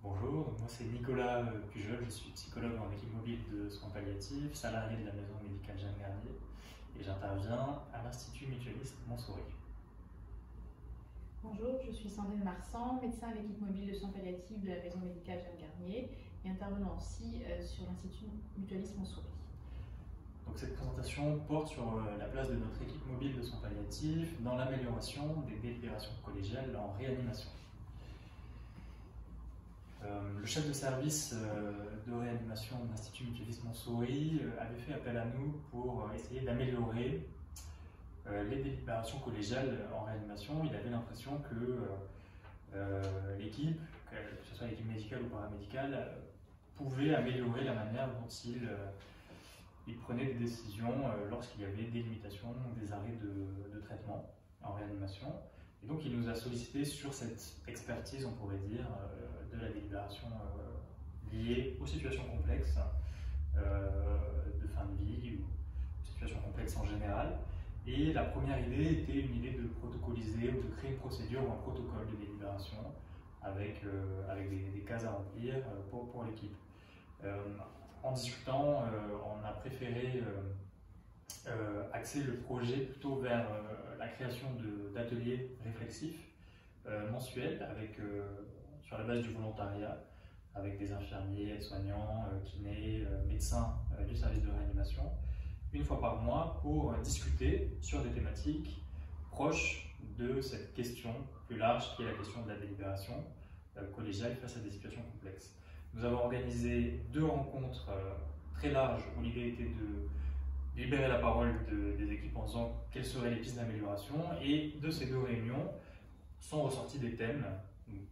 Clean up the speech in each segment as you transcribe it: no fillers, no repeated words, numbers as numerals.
Bonjour, donc moi c'est Nicolas Pujol, je suis psychologue en équipe mobile de soins palliatifs, salarié de la maison médicale Jeanne Garnier et j'interviens à l'Institut mutualiste Montsouris. Bonjour, je suis Sandrine Marsan, médecin à l'équipe mobile de soins palliatifs de la maison médicale Jeanne Garnier et intervenant aussi sur l'Institut mutualiste Montsouris. Donc cette présentation porte sur la place de notre équipe mobile de soins palliatifs dans l'amélioration des délibérations collégiales en réanimation. Le chef de service de réanimation de l'Institut mutualiste Montsouris avait fait appel à nous pour essayer d'améliorer les délibérations collégiales en réanimation. Il avait l'impression que l'équipe, que ce soit l'équipe médicale ou paramédicale, pouvait améliorer la manière dont il prenait des décisions lorsqu'il y avait des limitations, des arrêts de traitement en réanimation. Et donc il nous a sollicité sur cette expertise, on pourrait dire, de la délibération liée aux situations complexes de fin de vie ou situations complexes en général. Et la première idée était une idée de protocoliser ou de créer une procédure ou un protocole de délibération avec des cases à remplir pour l'équipe. En discutant, on a préféré axer le projet plutôt vers la création d'ateliers réflexifs mensuels sur la base du volontariat avec des infirmiers, aides-soignants, kinés, médecins du service de réanimation, une fois par mois pour discuter sur des thématiques proches de cette question plus large qui est la question de la délibération collégiale face à des situations complexes. Nous avons organisé 2 rencontres très larges où l'idée était de libérer la parole des équipes en disant quelles seraient les pistes d'amélioration, et de ces 2 réunions sont ressortis des thèmes,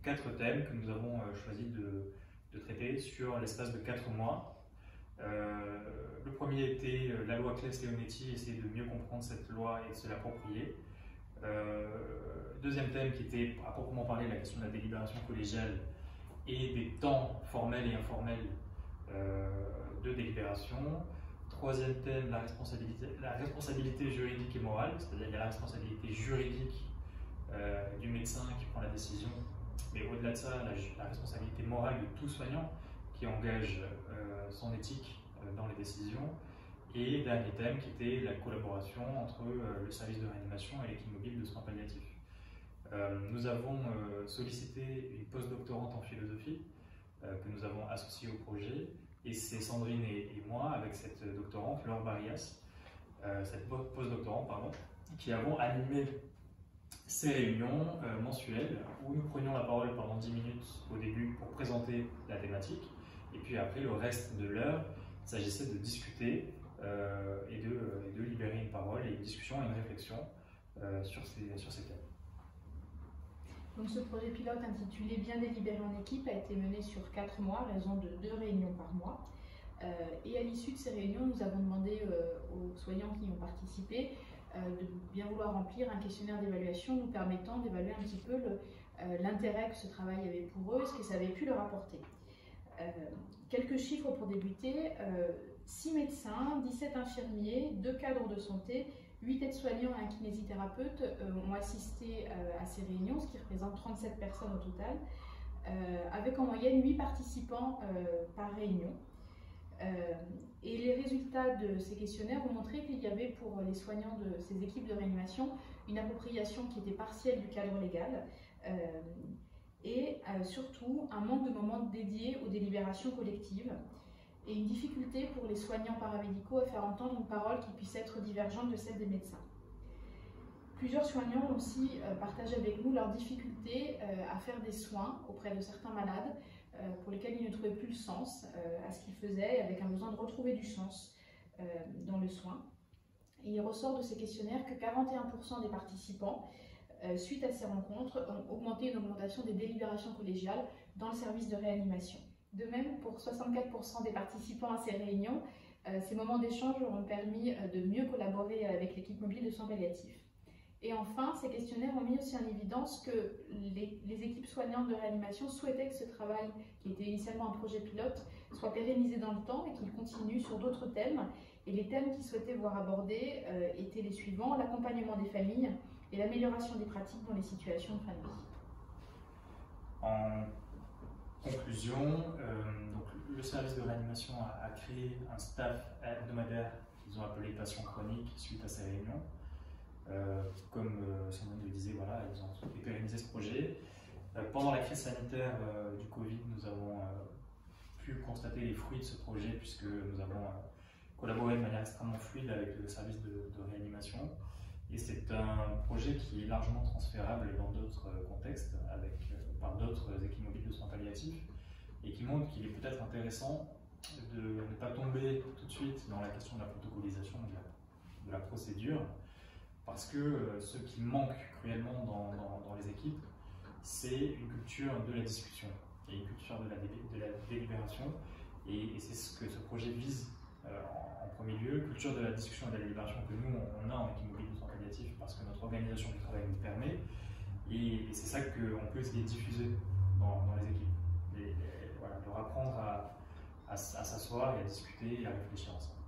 4 thèmes que nous avons choisi de traiter sur l'espace de 4 mois. Le premier était la loi Claes-Leonetti, essayer de mieux comprendre cette loi et de se l'approprier. Deuxième thème qui était à proprement parler la question de la délibération collégiale et des temps formels et informels de délibération. Troisième thème, la responsabilité juridique et morale, c'est-à-dire il y a la responsabilité juridique du médecin qui prend la décision, mais au-delà de ça, la responsabilité morale de tout soignant qui engage son éthique dans les décisions. Et dernier thème qui était la collaboration entre le service de réanimation et l'équipe mobile de soins palliatifs. Nous avons sollicité une postdoctorante en philosophie que nous avons associée au projet, et c'est Sandrine et moi, avec cette doctorante, Laure Barrias, cette postdoctorante, pardon, qui avons animé ces réunions mensuelles où nous prenions la parole pendant 10 minutes au début pour présenter la thématique, et puis après le reste de l'heure, il s'agissait de discuter et de libérer une parole et une discussion et une réflexion sur ces thèmes. Donc ce projet pilote intitulé Bien délibérer en équipe a été mené sur 4 mois, à raison de 2 réunions par mois. Et à l'issue de ces réunions, nous avons demandé aux soignants qui y ont participé de bien vouloir remplir un questionnaire d'évaluation nous permettant d'évaluer un petit peu l'intérêt que ce travail avait pour eux et ce que ça avait pu leur apporter. Quelques chiffres pour débuter. 6 médecins, 17 infirmiers, 2 cadres de santé, 8 aides-soignants et un kinésithérapeute ont assisté à ces réunions, ce qui représente 37 personnes au total, avec en moyenne 8 participants par réunion. Et les résultats de ces questionnaires ont montré qu'il y avait pour les soignants de ces équipes de réanimation une appropriation qui était partielle du cadre légal et surtout un manque de moments dédiés aux délibérations collectives et une difficulté pour les soignants paramédicaux à faire entendre une parole qui puisse être divergente de celle des médecins. Plusieurs soignants ont aussi partagé avec nous leurs difficultés à faire des soins auprès de certains malades pour lesquels ils ne trouvaient plus le sens à ce qu'ils faisaient, avec un besoin de retrouver du sens dans le soin. Et il ressort de ces questionnaires que 41% des participants, suite à ces rencontres, ont augmenté une augmentation des délibérations collégiales dans le service de réanimation. De même, pour 64% des participants à ces réunions, ces moments d'échange ont permis de mieux collaborer avec l'équipe mobile de soins palliatifs. Et enfin, ces questionnaires ont mis aussi en évidence que les équipes soignantes de réanimation souhaitaient que ce travail, qui était initialement un projet pilote, soit pérennisé dans le temps et qu'il continue sur d'autres thèmes. Et les thèmes qu'ils souhaitaient voir abordés étaient les suivants: l'accompagnement des familles et l'amélioration des pratiques dans les situations de fin de vie. En conclusion, donc le service de réanimation a créé un staff hebdomadaire qu'ils ont appelé patients chroniques suite à ces réunions. Comme son nom le disait, voilà, ils ont souhaité pérenniser ce projet. Pendant la crise sanitaire du Covid, nous avons pu constater les fruits de ce projet puisque nous avons collaboré de manière extrêmement fluide avec le service de réanimation. Et c'est un projet qui est largement transférable dans d'autres contextes, par d'autres équipes mobiles de soins palliatifs, et qui montre qu'il est peut-être intéressant de ne pas tomber tout de suite dans la question de la protocolisation de la procédure, parce que ce qui manque cruellement dans les équipes, c'est une culture de la discussion et une culture de la délibération, et c'est ce que ce projet vise en premier lieu, culture de la discussion et de la délibération que nous on a en équipe mobile de soins palliatifs parce que notre organisation du travail nous permet, et c'est ça qu'on peut essayer de diffuser dans les équipes, voilà, leur apprendre à s'asseoir et à discuter et à réfléchir ensemble.